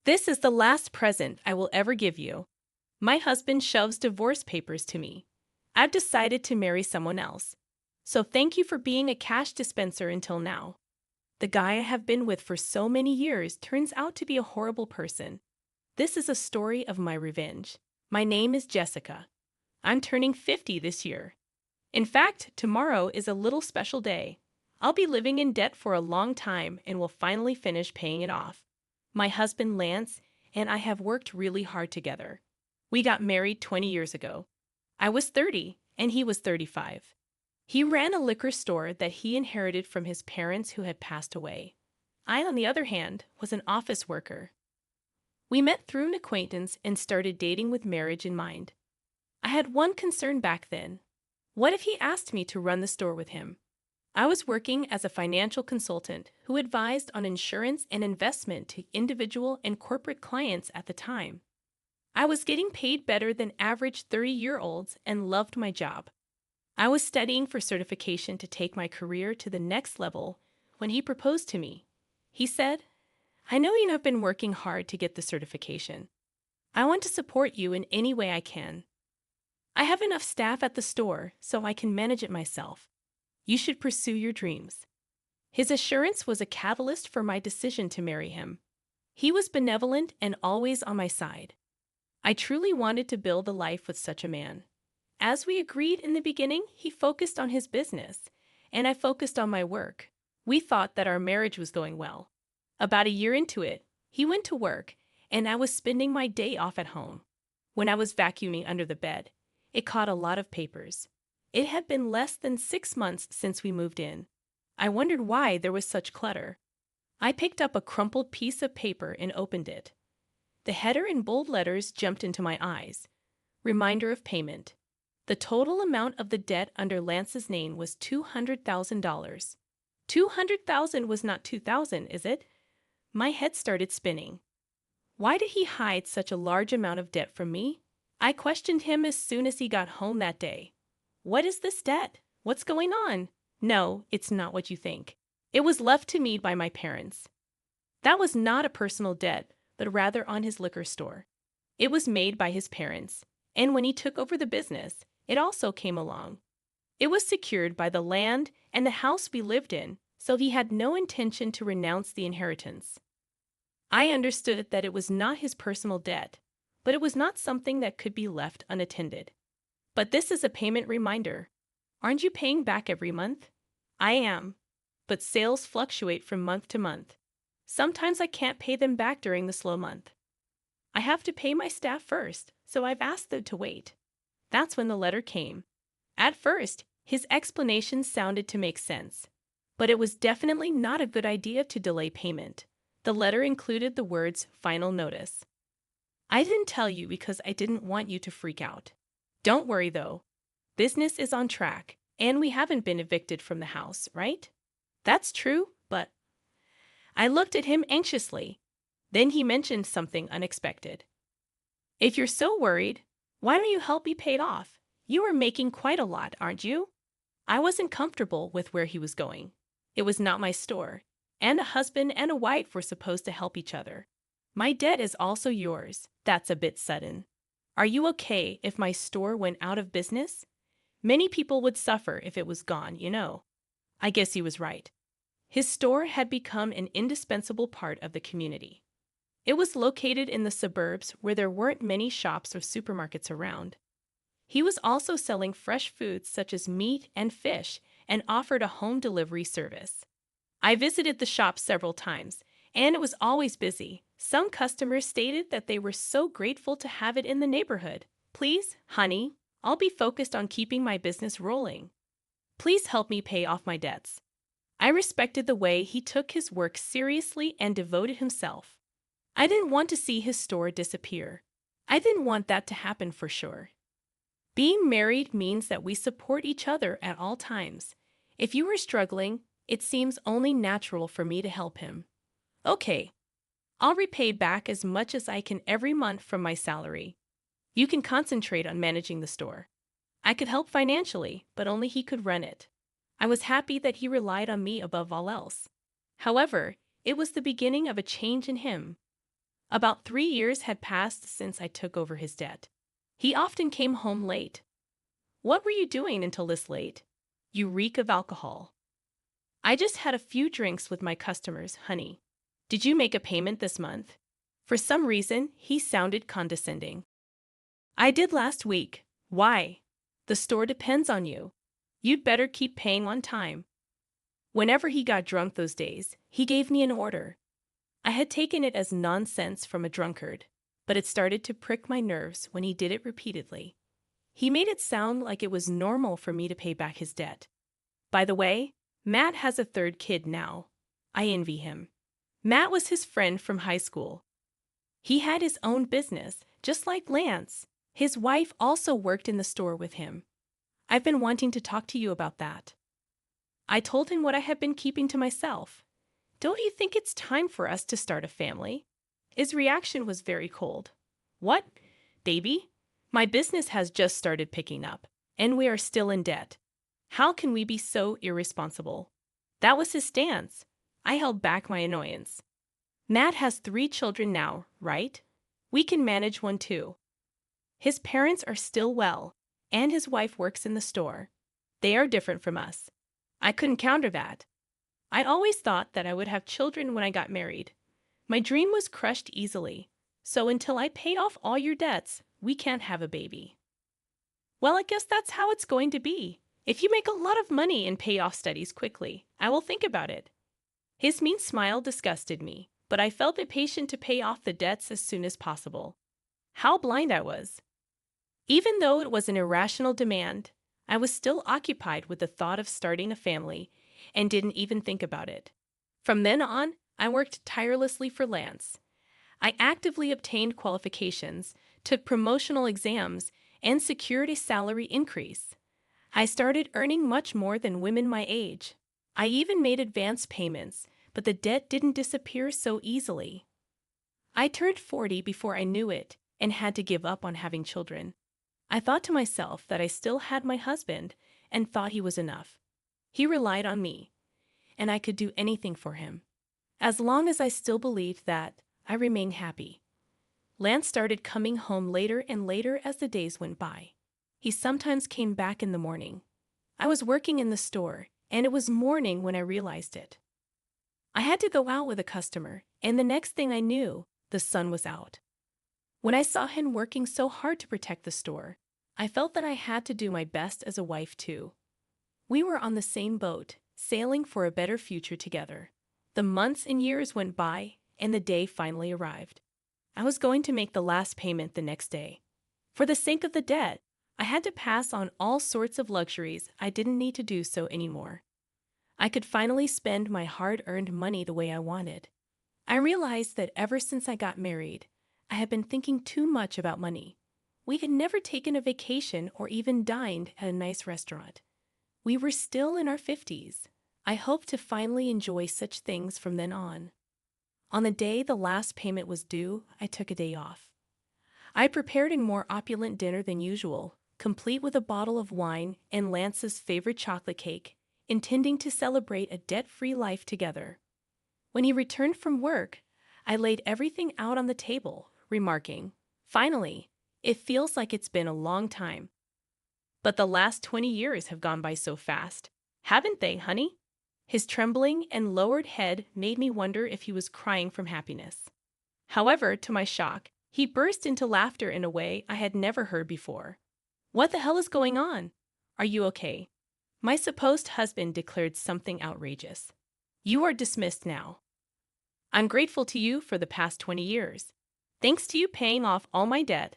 This is the last present I will ever give you. My husband shoves divorce papers to me. I've decided to marry someone else. So thank you for being a cash dispenser until now. The guy I have been with for so many years turns out to be a horrible person. This is a story of my revenge. My name is Jessica. I'm turning 50 this year. In fact, tomorrow is a little special day. I'll be living in debt for a long time and will finally finish paying it off. My husband Lance and I have worked really hard together. We got married 20 years ago. I was 30 and he was 35. He ran a liquor store that he inherited from his parents who had passed away. I, on the other hand, was an office worker. We met through an acquaintance and started dating with marriage in mind. I had one concern back then. What if he asked me to run the store with him? I was working as a financial consultant who advised on insurance and investment to individual and corporate clients at the time. I was getting paid better than average 30-year-olds and loved my job. I was studying for certification to take my career to the next level when he proposed to me. He said, "I know you have been working hard to get the certification. I want to support you in any way I can. I have enough staff at the store so I can manage it myself. You should pursue your dreams." His assurance was a catalyst for my decision to marry him. He was benevolent and always on my side. I truly wanted to build a life with such a man. As we agreed in the beginning, he focused on his business, and I focused on my work. We thought that our marriage was going well. About a year into it, he went to work, and I was spending my day off at home. When I was vacuuming under the bed, it caught a lot of papers. It had been less than 6 months since we moved in. I wondered why there was such clutter. I picked up a crumpled piece of paper and opened it. The header in bold letters jumped into my eyes. Reminder of payment. The total amount of the debt under Lance's name was $200,000. $200,000 was not $2,000, is it? My head started spinning. Why did he hide such a large amount of debt from me? I questioned him as soon as he got home that day. What is this debt? What's going on? No, it's not what you think. It was left to me by my parents. That was not a personal debt, but rather on his liquor store. It was made by his parents, and when he took over the business, it also came along. It was secured by the land and the house we lived in, so he had no intention to renounce the inheritance. I understood that it was not his personal debt, but it was not something that could be left unattended. But this is a payment reminder. Aren't you paying back every month? I am, but sales fluctuate from month to month. Sometimes I can't pay them back during the slow month. I have to pay my staff first, so I've asked them to wait. That's when the letter came. At first, his explanation sounded to make sense, but it was definitely not a good idea to delay payment. The letter included the words "final notice." I didn't tell you because I didn't want you to freak out. Don't worry though. Business is on track, and we haven't been evicted from the house, right? That's true, but... I looked at him anxiously. Then he mentioned something unexpected. "If you're so worried, why don't you help me pay it off? You are making quite a lot, aren't you?" I wasn't comfortable with where he was going. It was not my store, and a husband and a wife were supposed to help each other. My debt is also yours. That's a bit sudden. Are you okay if my store went out of business? Many people would suffer if it was gone, you know. I guess he was right. His store had become an indispensable part of the community. It was located in the suburbs where there weren't many shops or supermarkets around. He was also selling fresh foods such as meat and fish and offered a home delivery service. I visited the shop several times, and it was always busy. Some customers stated that they were so grateful to have it in the neighborhood. "Please, honey, I'll be focused on keeping my business rolling. Please help me pay off my debts." I respected the way he took his work seriously and devoted himself. I didn't want to see his store disappear. I didn't want that to happen for sure. Being married means that we support each other at all times. If you are struggling, it seems only natural for me to help him. Okay, I'll repay back as much as I can every month from my salary. You can concentrate on managing the store. I could help financially, but only he could run it. I was happy that he relied on me above all else. However, it was the beginning of a change in him. About 3 years had passed since I took over his debt. He often came home late. What were you doing until this late? You reek of alcohol. I just had a few drinks with my customers, honey. Did you make a payment this month? For some reason, he sounded condescending. I did last week. Why? The store depends on you. You'd better keep paying on time. Whenever he got drunk those days, he gave me an order. I had taken it as nonsense from a drunkard, but it started to prick my nerves when he did it repeatedly. He made it sound like it was normal for me to pay back his debt. By the way, Matt has a third kid now. I envy him. Matt was his friend from high school. He had his own business, just like Lance. His wife also worked in the store with him. I've been wanting to talk to you about that. I told him what I had been keeping to myself. Don't you think it's time for us to start a family? His reaction was very cold. What, baby? My business has just started picking up, and we are still in debt. How can we be so irresponsible? That was his stance. I held back my annoyance. Matt has 3 children now, right? We can manage one too. His parents are still well, and his wife works in the store. They are different from us. I couldn't counter that. I always thought that I would have children when I got married. My dream was crushed easily, so until I pay off all your debts, we can't have a baby. Well, I guess that's how it's going to be. If you make a lot of money and pay off studies quickly, I will think about it. His mean smile disgusted me, but I felt impatient to pay off the debts as soon as possible. How blind I was. Even though it was an irrational demand, I was still occupied with the thought of starting a family and didn't even think about it. From then on, I worked tirelessly for Lance. I actively obtained qualifications, took promotional exams, and secured a salary increase. I started earning much more than women my age. I even made advance payments, but the debt didn't disappear so easily. I turned 40 before I knew it and had to give up on having children. I thought to myself that I still had my husband and thought he was enough. He relied on me, and I could do anything for him. As long as I still believed that, I remained happy. Lance started coming home later and later as the days went by. He sometimes came back in the morning. I was working in the store, and it was morning when I realized it. I had to go out with a customer, and the next thing I knew, the sun was out. When I saw him working so hard to protect the store, I felt that I had to do my best as a wife too. We were on the same boat, sailing for a better future together. The months and years went by, and the day finally arrived. I was going to make the last payment the next day. For the sake of the debt, I had to pass on all sorts of luxuries. I didn't need to do so anymore. I could finally spend my hard-earned money the way I wanted. I realized that ever since I got married, I had been thinking too much about money. We had never taken a vacation or even dined at a nice restaurant. We were still in our 50s. I hoped to finally enjoy such things from then on. On the day the last payment was due, I took a day off. I prepared a more opulent dinner than usual, complete with a bottle of wine and Lance's favorite chocolate cake, intending to celebrate a debt-free life together. When he returned from work, I laid everything out on the table, remarking, "Finally, it feels like it's been a long time." But the last 20 years have gone by so fast, haven't they, honey? His trembling and lowered head made me wonder if he was crying from happiness. However, to my shock, he burst into laughter in a way I had never heard before. "What the hell is going on? Are you okay?" My supposed husband declared something outrageous. "You are dismissed now. I'm grateful to you for the past 20 years. Thanks to you paying off all my debt,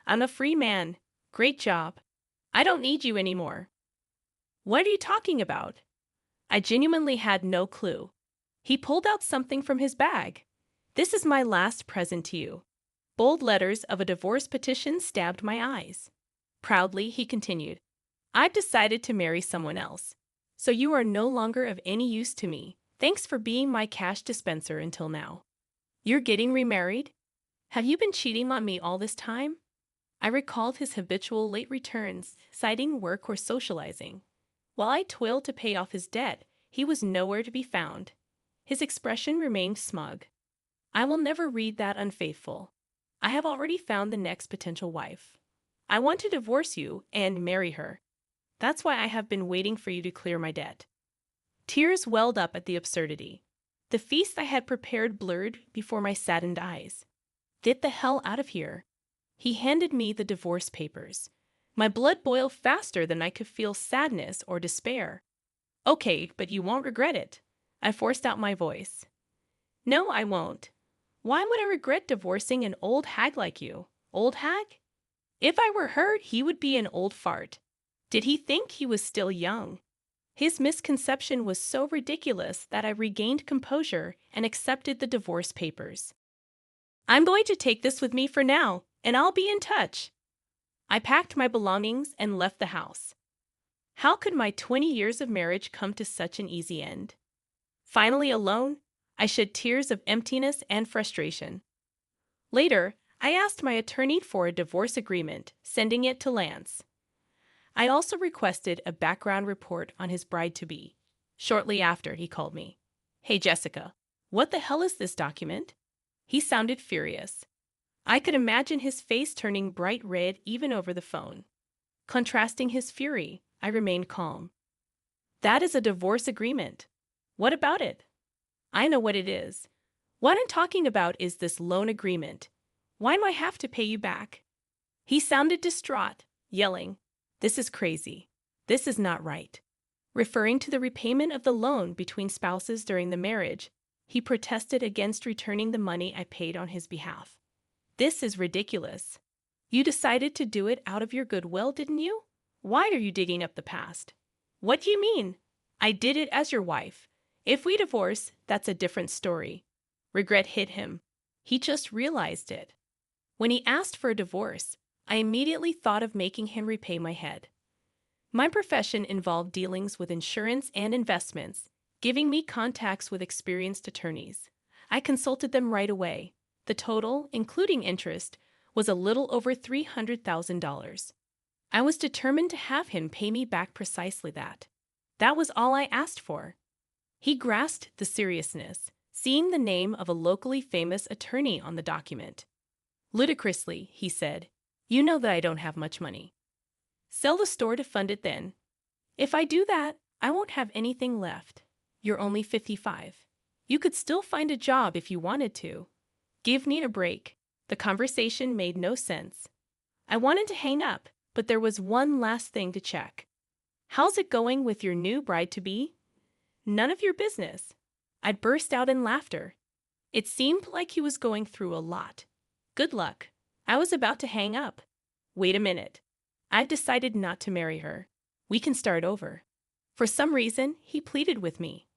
I'm a free man. Great job. I don't need you anymore." What are you talking about? I genuinely had no clue. He pulled out something from his bag. "This is my last present to you." Bold letters of a divorce petition stabbed my eyes. Proudly, he continued, "I've decided to marry someone else. So you are no longer of any use to me. Thanks for being my cash dispenser until now. You're getting remarried? Have you been cheating on me all this time?" I recalled his habitual late returns, citing work or socializing. While I toiled to pay off his debt, he was nowhere to be found. His expression remained smug. I will never read that unfaithful. I have already found the next potential wife. I want to divorce you and marry her. That's why I have been waiting for you to clear my debt. Tears welled up at the absurdity. The feast I had prepared blurred before my saddened eyes. Get the hell out of here. He handed me the divorce papers. My blood boiled faster than I could feel sadness or despair. Okay, but you won't regret it. I forced out my voice. No, I won't. Why would I regret divorcing an old hag like you? Old hag? If I were hurt, he would be an old fart. Did he think he was still young? His misconception was so ridiculous that I regained composure and accepted the divorce papers. I'm going to take this with me for now, and I'll be in touch. I packed my belongings and left the house. How could my 20 years of marriage come to such an easy end? Finally alone, I shed tears of emptiness and frustration. Later, I asked my attorney for a divorce agreement, sending it to Lance. I also requested a background report on his bride-to-be. Shortly after, he called me. Hey, Jessica, what the hell is this document? He sounded furious. I could imagine his face turning bright red even over the phone. Contrasting his fury, I remained calm. That is a divorce agreement. What about it? I know what it is. What I'm talking about is this loan agreement. Why do I have to pay you back? He sounded distraught, yelling, This is crazy. This is not right. Referring to the repayment of the loan between spouses during the marriage, he protested against returning the money I paid on his behalf. This is ridiculous. You decided to do it out of your goodwill, didn't you? Why are you digging up the past? What do you mean? I did it as your wife. If we divorce, that's a different story. Regret hit him. He just realized it. When he asked for a divorce, I immediately thought of making him repay my head. My profession involved dealings with insurance and investments, giving me contacts with experienced attorneys. I consulted them right away. The total, including interest, was a little over $300,000. I was determined to have him pay me back precisely that. That was all I asked for. He grasped the seriousness, seeing the name of a locally famous attorney on the document. Ludicrously, he said, You know that I don't have much money. Sell the store to fund it then. If I do that, I won't have anything left. You're only 55. You could still find a job if you wanted to. Give me a break. The conversation made no sense. I wanted to hang up, but there was one last thing to check. How's it going with your new bride-to-be? None of your business. I burst out in laughter. It seemed like he was going through a lot. Good luck. I was about to hang up. Wait a minute. I've decided not to marry her. We can start over. For some reason, he pleaded with me.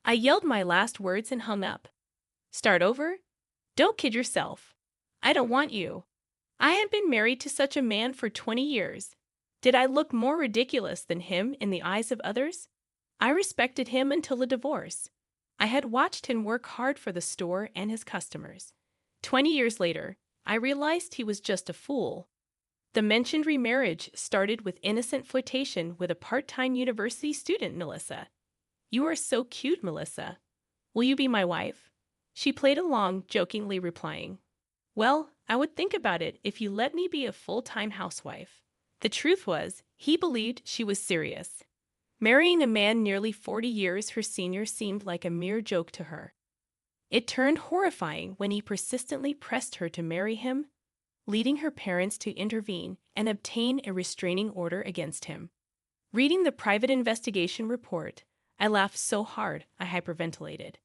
I yelled my last words and hung up. Start over? Don't kid yourself. I don't want you. I had been married to such a man for 20 years. Did I look more ridiculous than him in the eyes of others? I respected him until the divorce. I had watched him work hard for the store and his customers. 20 years later, I realized he was just a fool. The mentioned remarriage started with innocent flirtation with a part-time university student, Melissa. You are so cute, Melissa. Will you be my wife? She played along, jokingly replying, Well, I would think about it if you let me be a full-time housewife. The truth was, he believed she was serious. Marrying a man nearly 40 years her senior seemed like a mere joke to her. It turned horrifying when he persistently pressed her to marry him, leading her parents to intervene and obtain a restraining order against him. Reading the private investigation report, I laughed so hard I hyperventilated.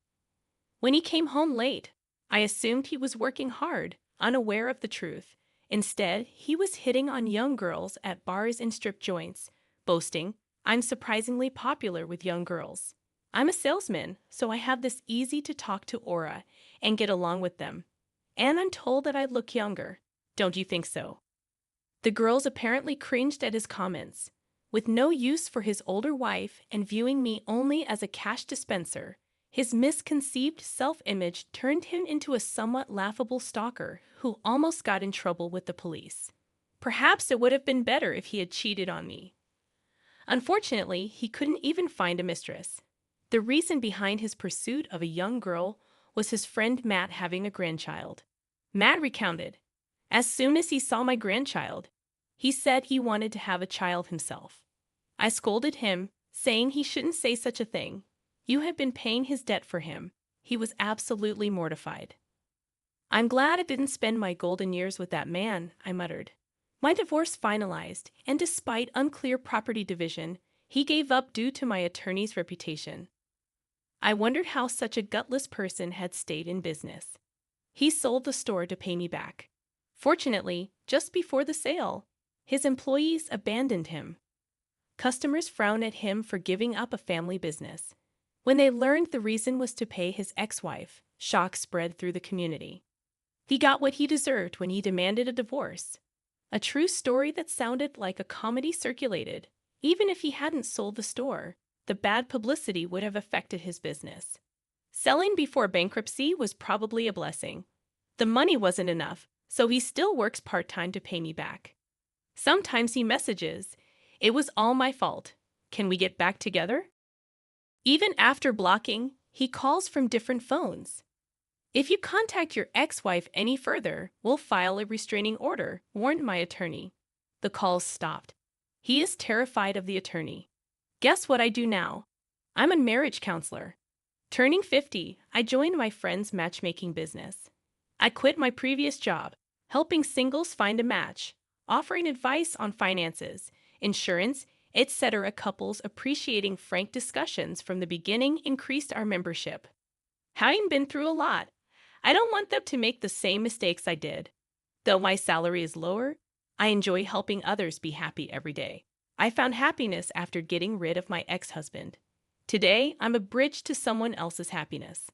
When he came home late, I assumed he was working hard, unaware of the truth. Instead, he was hitting on young girls at bars and strip joints, boasting, I'm surprisingly popular with young girls. I'm a salesman, so I have this easy-to-talk-to aura and get along with them. And I'm told that I look younger. Don't you think so? The girls apparently cringed at his comments. With no use for his older wife and viewing me only as a cash dispenser, his misconceived self-image turned him into a somewhat laughable stalker who almost got in trouble with the police. Perhaps it would have been better if he had cheated on me. Unfortunately, he couldn't even find a mistress. The reason behind his pursuit of a young girl was his friend Matt having a grandchild. Matt recounted, "As soon as he saw my grandchild, he said he wanted to have a child himself. I scolded him, saying he shouldn't say such a thing. You have been paying his debt for him." He was absolutely mortified. "I'm glad I didn't spend my golden years with that man," I muttered. My divorce finalized, and despite unclear property division, he gave up due to my attorney's reputation. I wondered how such a gutless person had stayed in business. He sold the store to pay me back. Fortunately, just before the sale, his employees abandoned him. Customers frowned at him for giving up a family business. When they learned the reason was to pay his ex-wife, shock spread through the community. He got what he deserved when he demanded a divorce. A true story that sounded like a comedy circulated. Even if he hadn't sold the store, the bad publicity would have affected his business. Selling before bankruptcy was probably a blessing. The money wasn't enough, so he still works part-time to pay me back. Sometimes he messages, "It was all my fault. Can we get back together?" Even after blocking, he calls from different phones. "If you contact your ex-wife any further, we'll file a restraining order," warned my attorney. The calls stopped. He is terrified of the attorney. Guess what I do now? I'm a marriage counselor. Turning 50, I joined my friend's matchmaking business. I quit my previous job, helping singles find a match, offering advice on finances, insurance, etc. Couples appreciating frank discussions from the beginning increased our membership. Having been through a lot, I don't want them to make the same mistakes I did. Though my salary is lower, I enjoy helping others be happy every day. I found happiness after getting rid of my ex-husband. Today, I'm a bridge to someone else's happiness.